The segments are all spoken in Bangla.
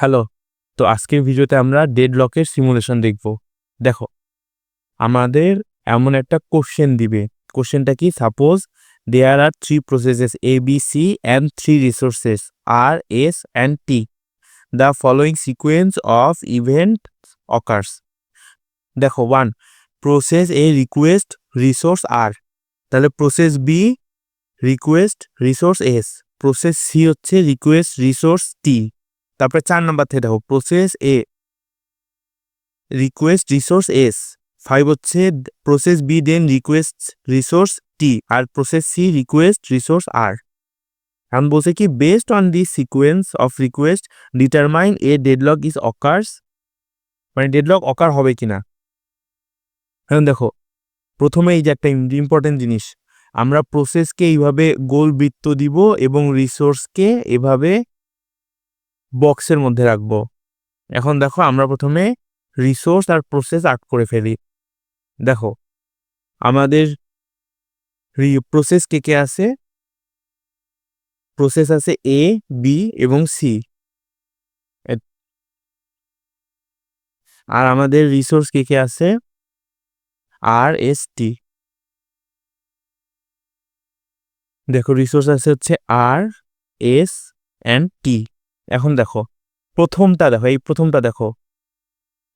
হ্যালো। তো আজকের ভিডিওতে আমরা ডেডলকের সিমুলেশন দেখব। দেখো, আমাদের এমন একটা কোশ্চেন দিবে। কোশ্চেনটা কি? Suppose there are 3 processes A, B, C and 3 resources R, S and T. The following sequence of events occurs. দেখো, 1 process A request resource R, তাহলে process B request resource S, process C হচ্ছে রিকোয়েস্ট রিসোর্স T। তারপরে 4 নাম্বার থেকে দেখো, process A request resource S, 5 হচ্ছে প্রসেস বি দেন রিকোয়েস্ট রিসোর্স টি, আর প্রসেস সি রিকোয়েস্ট রিসোর্স আর। এখন বলছে কি, based on this sequence of request determine A deadlock is occurs, মানে ডেডলক অকার হবে কিনা। এখন দেখো, প্রথমে এই যে একটা ইম্পর্টেন্ট জিনিস, আমরা প্রসেসকে এইভাবে গোল বৃত্ত দিব এবং রিসোর্সকে এভাবে বক্সের মধ্যে রাখবো। এখন দেখো, আমরা প্রথমে রিসোর্স আর প্রসেস আর্ট করে ফেলি। দেখো, আমাদের প্রসেস কে কে আছে? প্রসেস আছে এ, বি এবং সি, আর আমাদের রিসোর্স কে কে আছে? আর, এস, টি। দেখো, রিসোর্স আছে হচ্ছে আর, এস অ্যান্ড টি। এখন দেখো, এই প্রথমটা দেখো,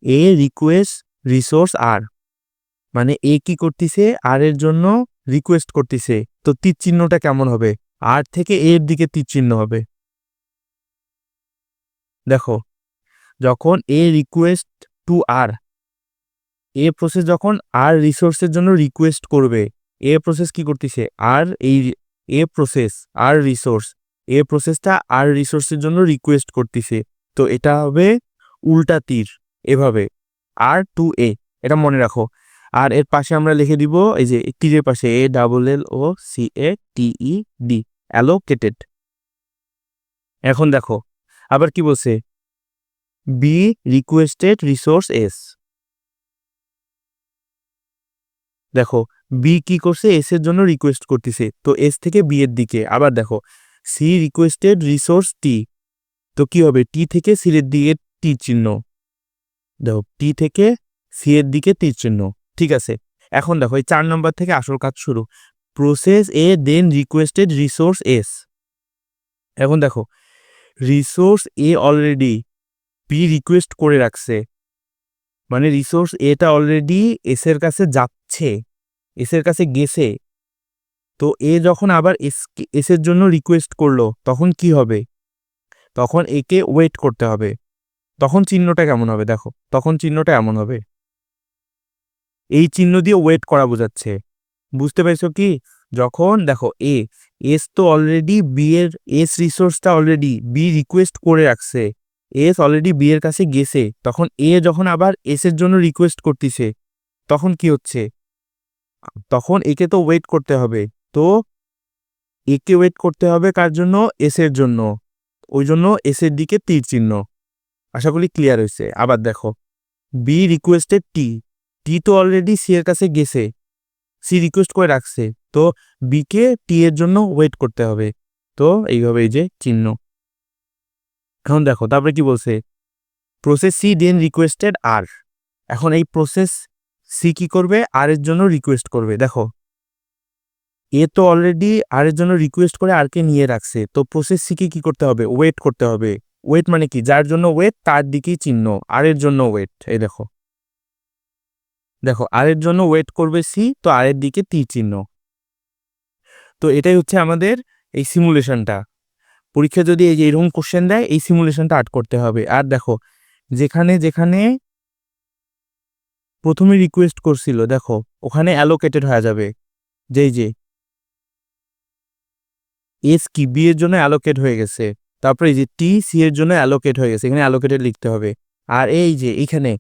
এ রিকোয়েস্ট রিসোর্স আর, মানে এ কি করতেছে? আর এর জন্য রিকোয়েস্ট করতেছে। তো তীর চিহ্নটা কেমন হবে? আর থেকে এর দিকে তীর চিহ্ন হবে। দেখো, যখন A request to R, A process যখন আর রিসোর্সের জন্য রিকোয়েস্ট করবে, এ প্রসেস কি করতেছে? আর এই এ প্রসেস আর রিসোর্স, এ প্রসেসটা আর রিসোর্সের জন্য রিকোয়েস্ট করতেছে। তো এটা হবে উল্টা তীর, এভাবে আর টু এ, এটা মনে রাখো। আর এর পাশে আমরা লিখে দিব এই যে তীরের পাশে A double L O C A T E D, allocated. এখন দেখো, আবার কি বলছে? B requested resource S. দেখো, বি কি করছে? এস এর জন্য রিকোয়েস্ট করতেছে, তো এস থেকে বি এর দিকে। আবার দেখো, সি রিকোয়েস্টেড রিসোর্স টি, তো কি হবে? টি থেকে সি এর দিকে তীর চিহ্ন। দেখো, টি থেকে সি এর দিকে তীর চিহ্ন। ঠিক আছে, এখন দেখো, এই 4 নম্বর থেকে আসল কাজ শুরু। প্রসেস এ দেন রিকোয়েস্টেড রিসোর্স এস। এখন দেখো, রিসোর্স এ অলরেডি বি রিকোয়েস্ট করে রাখছে, মানে রিসোর্স এটা অলরেডি এস এর কাছে যাচ্ছে, এস এর কাছে গেছে। তো এ যখন আবার এস এর জন্য রিকোয়েস্ট করলো, তখন কি হবে? তখন একে ওয়েট করতে হবে। তখন চিহ্নটা কেমন হবে? দেখো, তখন চিহ্নটা এমন হবে, এই চিহ্ন দিয়ে ওয়েট করা বোঝাচ্ছে। বুঝতে পেরেছো কি? যখন দেখো এস তো অলরেডি বি এর, এস রিসোর্সটা অলরেডি বি রিকোয়েস্ট করে রাখছে, এস অলরেডি বি এর কাছে গেছে, তখন এ যখন আবার এস এর জন্য রিকোয়েস্ট করতেছে, তখন কি হচ্ছে? তখন একে তো ওয়েট করতে হবে। তো একে ওয়েট করতে হবে কার জন্য? এস এর জন্য। ওই জন্য এস এর দিকে তীর চিহ্ন। আশা করি ক্লিয়ার হয়েছে। আবার দেখো, বি রিকোয়েস্টেড টি, টি তো অলরেডি সি এর কাছে গেছে, সি রিকোয়েস্ট করে রাখছে, তো বি কে টি এর জন্য ওয়েট করতে হবে। তো এইভাবে এই যে চিহ্ন। এখন দেখো, তারপরে কি বলছে? প্রসেস সি দেন রিকোয়েস্টেড আর। এখন এই প্রসেস সি কি করবে? আর এর জন্য রিকোয়েস্ট করবে। দেখো, এ তো অলরেডি আর এর জন্য রিকোয়েস্ট করে আর কে নিয়ে রাখছে, তো প্রসেস সি কে কি করতে হবে? ওয়েট করতে হবে। ওয়েট মানে কি? যার জন্য ওয়েট তার দিকেই চিহ্ন, আর এর জন্য ওয়েট। এই দেখো, দেখো আর এর জন্য ওয়েট করবে সি, তো আর এর দিকে তীর চিহ্ন। তো এটাই হচ্ছে আমাদের এই সিমুলেশনটা। পরীক্ষা যদি এই যে এরকম কোশ্চেন দেয়, এই সিমুলেশনটা আর্ট করতে হবে। আর দেখো, যেখানে যেখানে প্রথমে রিকোয়েস্ট করছিল, দেখো ওখানে অ্যালোকেটেড হয়ে যাবে। যেই যে এস কি বি এর জন্য অ্যালোকেট হয়ে গেছে, তারপরে এই যে টি সি এর জন্য অ্যালোকেট হয়ে গেছে, এখানে অ্যালোকেটেড লিখতে হবে। আর এই যে এখানে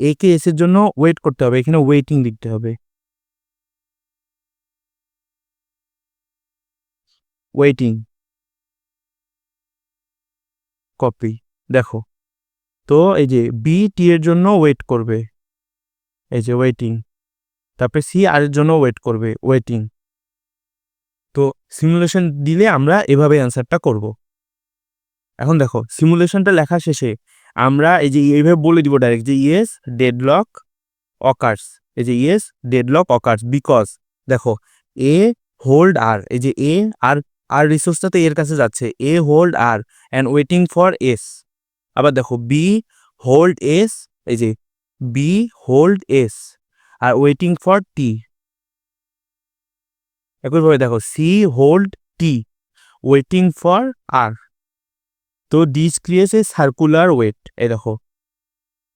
এ কে এস এর জন্য ওয়েট করতে হবে, এখানে ওয়েটিং লিখতে হবে, ওয়েটিং। কপি। দেখো, তো এই যে বি টি এর জন্য ওয়েট করবে, এই যে ওয়েটিং। তারপরে সি আর এর জন্য ওয়েট করবে, ওয়েটিং। তো সিমুলেশন দিলে আমরা এভাবে অ্যান্সারটা করব। এখন দেখো, সিমুলেশনটা লেখা শেষে আমরা এই যে এইভাবে বলে দিব ডাইরেক্ট যে ইয়েস ডেডলক অকার্স, এই যে ইয়েস ডেডলক অকার্স বিকজ দেখো এ হোল্ড আর, এই যে এ আর রিসোর্সটাতে এর কাছে যাচ্ছে, A hold R and waiting for S. আবার দেখো বি হোল্ড এস, এই যে বি হোল্ড এস আর ওয়েটিং ফর টি। একইভাবে দেখো C hold T waiting for R. তো this creates a circular wait. এই দেখো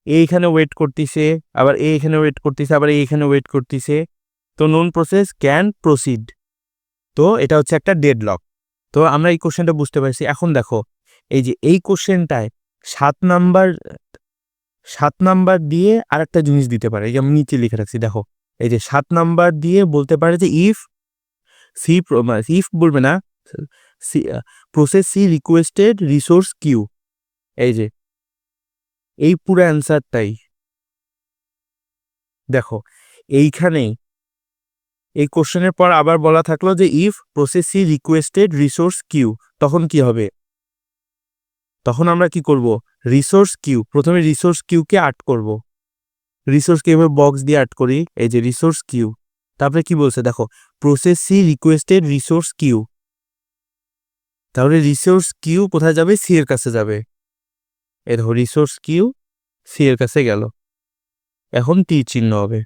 এইখানে ওয়েট করতেছে, আবার এইখানে ওয়েট করতেছে, আবার এইখানে ওয়েট করতেছে। তো নোন প্রসেস ক্যান প্রসিড। তো এটা হচ্ছে একটা ডেডলক। তো আমরা এই কোশ্চেনটা বুঝতে পারছি। এখন দেখো এই যে এই কোশ্চেনটায় 7 নাম্বার দিয়ে আর একটা জিনিস দিতে পারে, এই যে আমি নিচে লিখে রাখছি দেখো, এই যে 7 নাম্বার দিয়ে বলতে পারে যে ইফ বলবে না, process C requested resource Q. এই যে এই পুরো অ্যান্সারটাই দেখো এইখানে এই কোশ্চেনের পর আবার বলা থাকলো যে if process C requested resource Q, তখন কি হবে? তখন আমরা কি করব? রিসোর্স কিউ, প্রথমে রিসোর্স কিউকে আট করব। রিসোর্স কিউ বক্স দিয়ে আট করি, এই যে রিসোর্স কিউ। তারপরে কি বলছে দেখো, process C requested resource Q. তাহলে রিসোর্স কিউ কোথায় যাবে? সি এর কাছে যাবে। এই দেখো রিসোর্স কিউ সি এর কাছে গেল, এখন টি চিহ্ন হবে।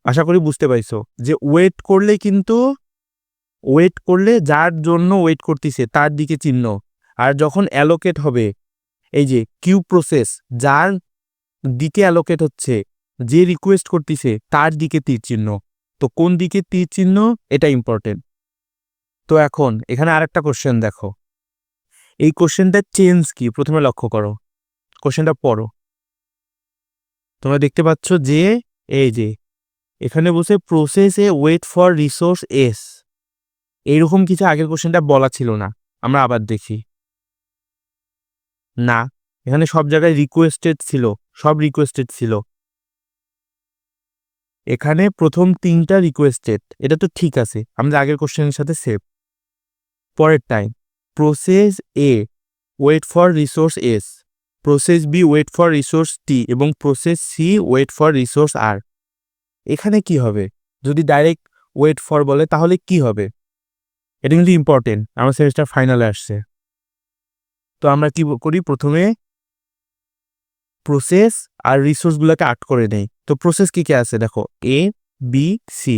আশা করি বুঝতে পাইছো যে ওয়েট করলে যার জন্য ওয়েট করতেছে তার দিকে চিহ্ন, আর যখন অ্যালোকেট হবে এই যে কিউ প্রসেস যার দিকে অ্যালোকেট হচ্ছে, যে রিকোয়েস্ট করতেছে তার দিকে তীর চিহ্ন। তো কোন দিকে তীর চিহ্ন এটা ইম্পর্টেন্ট। তো এখন এখানে আরেকটা কোশ্চেন দেখো, এই কোশ্চেনটার চেঞ্জ কি প্রথমে লক্ষ্য করো, কোশ্চেনটা পড়ো। তোমরা দেখতে পাচ্ছ যে এই যে এখানে বসে process A wait for resource S, এইরকম কিছু আগের কোশ্চেনটা বলা ছিল না। আমরা আবার দেখি, না এখানে সব জায়গায় রিকোয়েস্টেড ছিল, সব রিকোয়েস্টেড ছিল। এখানে প্রথম 3টা রিকোয়েস্টেড, এটা তো ঠিক আছে, আমাদের আগের কোশ্চেনের সাথে সেভ। পরের time process A wait for resource S, process B wait for resource T এবং process C wait for resource R. এখানে কি হবে? যদি ডাইরেক্ট ওয়েট ফর বলে তাহলে কি হবে? এটা কিন্তু ইম্পর্টেন্ট, আমার সেমিস্টার ফাইনালে আসছে। তো আমরা কি করি, প্রথমে প্রসেস আর রিসোর্সগুলোকে আট করে নেই। তো প্রসেস কি কি আছে দেখো, A B C,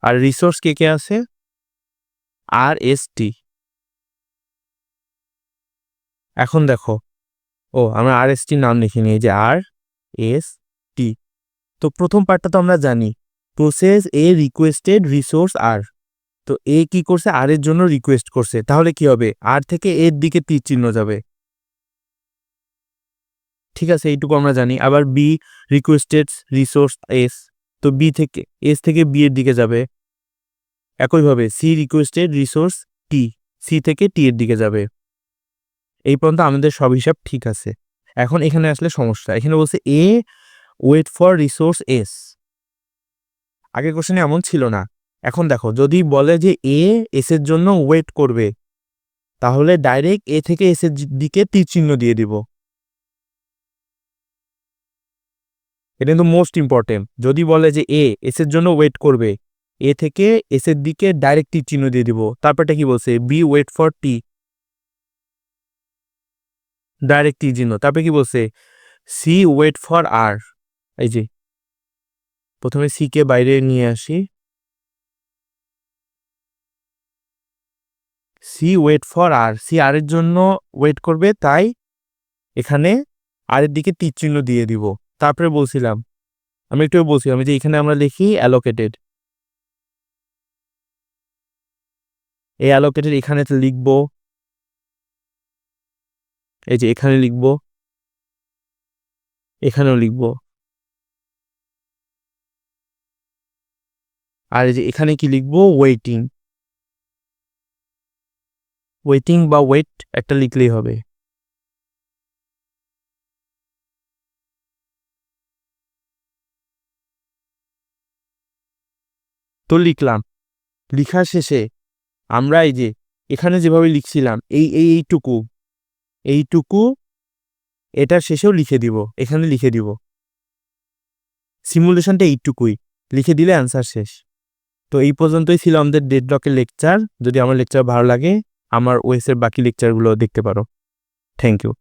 R resource কে কে আছে, আর এস টি। এখন দেখো, আমরা আর এস টির নাম লিখে নিই, যে আর এস টি। তো প্রথম পার্টটা তো আমরা জানি, প্রসেস এ রিকোয়েস্টেড রিসোর্স আর। তো এ কি করছে, আর এর জন্য রিকোয়েস্ট করছে, তাহলে কি হবে, আর থেকে এর দিকে তীর চিহ্ন যাবে। ঠিক আছে, এইটুকু আমরা জানি। আবার বি রিকোয়েস্টেড রিসোর্স এস, তো বি থেকে এস থেকে বি এর দিকে যাবে। একইভাবে সি রিকোয়েস্টেড রিসোর্স টি, সি থেকে টি এর দিকে যাবে। এই পর্যন্ত আমাদের সব হিসাব ঠিক আছে। এখন এখানে আসলে সমস্যা, এখানে বলছে এ ওয়েট ফর রিসোর্স এস, আগের কোশ্চেনে এমন ছিল না। এখন দেখো যদি বলে যে এ এস এর জন্য ওয়েট করবে, তাহলে ডাইরেক্ট এ থেকে এস এর দিকে তীর চিহ্ন দিয়ে দিব। এটা কিন্তু মোস্ট ইম্পর্টেন্ট। যদি বলে যে এ এস এর জন্য ওয়েট করবে, এ থেকে এস এর দিকে ডাইরেক্ট তীর চিহ্ন দিয়ে দিব। তারপরটা কি বলছে, B wait for T, direct তীর চিহ্ন। তারপরে কি বলছে, সি ওয়েট ফর আর। এই যে প্রথমে সি কে বাইরে নিয়ে আসি, C wait for R, C R এর জন্য ওয়েট করবে, তাই এখানে আর এর দিকে তীর চিহ্ন দিয়ে দিব। তারপরে বলছিলাম, আমি একটু বলছিলাম যে এখানে আমরা লিখি অ্যালোকেটেড, এই অ্যালোকেটেড এখানে লিখবো, এই যে এখানে লিখবো, এখানেও লিখবো, আর এই যে এখানে কি লিখবো, ওয়েটিং, ওয়েটিং বা ওয়েট একটা লিখলেই হবে। তো লিখলাম, লিখার শেষে আমরা এই যে এখানে যেভাবে লিখছিলাম এইটুকু এটার শেষেও লিখে দিব, এখানে লিখে দিব সিমুলেশনটা এইটুকুই লিখে দিলে অ্যান্সার শেষ। তো এই পর্যন্তই ছিল আমাদের ডেডলকের লেকচার। যদি আমার লেকচার ভালো লাগে আমার ওএস এর বাকি লেকচারগুলো দেখতে পারো। Thank you.